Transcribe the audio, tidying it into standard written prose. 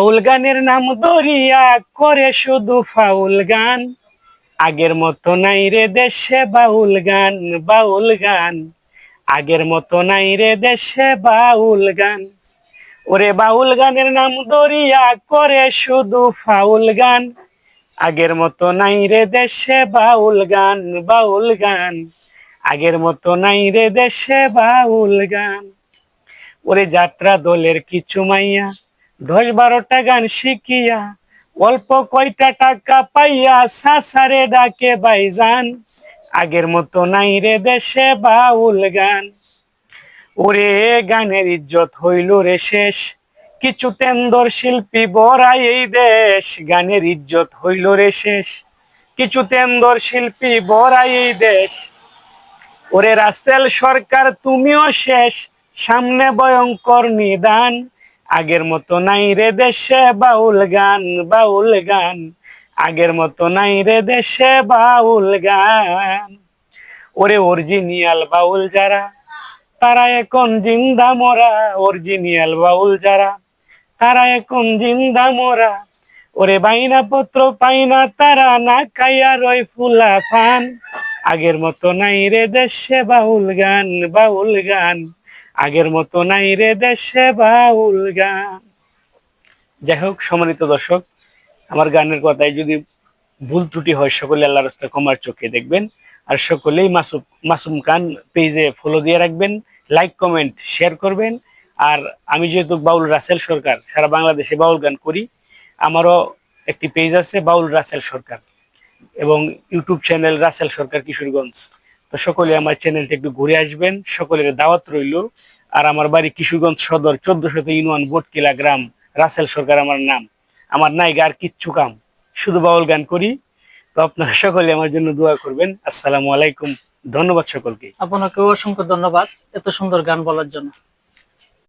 বাউল গানের নাম দরিয়া করে শুধু ফাউল গান, আগের মতো নাই রে দেশে বাউল গান, বাউল গান আগের মতো নাই রে দেশে বাউল গান। ওরে বাউল গানের নাম দরিয়া করে শুধু ফাউল গান, আগের মতো নাই রে দেশে বাউল গান, বাউল গান আগের মতো নাই রে দেশে বাউল গান। ওরে যাত্রা দলের কিছু মাইয়া 10-12টা গান শিখিয়া অল্প কয়টা টাকা পাইয়া সাসারে ডাকে বাইজান, আগের মতো নাই রে দেশে বাউল গান। ওরে গানের ইজ্জত হইল রে শেষ, কিছু তেন্দর শিল্পী বড়াই এই দেশ, গানের ইজ্জত হইল রে শেষ, কিছু তেন্দর শিল্পী বড়াই এই দেশ। ওরে রাসেল সরকার তুমিও শেষ, সামনে ভয়ঙ্কর নিদান, আগের মতো নাই রে দেশে বাউল গান, বাউল গান আগের মতো নাই রে দেশে বাউল গান। ওরে অরিজিনাল বাউল যারা তারা এখন জিন্দা মরা, অরিজিনাল বাউল যারা তারা এখন জিন্দা মরা। ওরে বাইনা পত্র পাইনা তারা না খাইয়া রয় ফুলা ফান, আগের মতো নাই রে দেশে বাউল গান, বাউল গান আগের মতো নাই রে দেশে বাউল গান। যাই হোক সম্মানিত দর্শক, আমার গানের কথায় যদি ভুল ত্রুটি হয় সকলে আল্লাহর রাস্তায় ক্ষমার চোখে দেখবেন। আর সকলেই মাসুম খান পেজে ফলো দিয়ে রাখবেন, লাইক কমেন্ট শেয়ার করবেন। আর আমি যেহেতু বাউল রাসেল সরকার সারা বাংলাদেশে বাউল গান করি, আমারও একটি পেজ আছে বাউল রাসেল সরকার এবং ইউটিউব চ্যানেল রাসেল সরকার কিশোরগঞ্জ। তো সকলে আমার চ্যানেলটা একটু ঘুরে আসবেন, সকলের দাওয়াত রইল। আর আমার বাড়ি কিশোরগঞ্জ সদর 1400 ইউনিয়ন বটকিলা গ্রাম, রাসেল সরকার আমার নাম। আমার নাইগা আর কিচ্ছু কাম, শুধু বাউল গান করি। তো আপনারা সকলে আমার জন্য দোয়া করবেন। আসসালামু আলাইকুম, ধন্যবাদ সকলকে। আপনাকে অসংখ্য ধন্যবাদ এত সুন্দর গান বলার জন্য।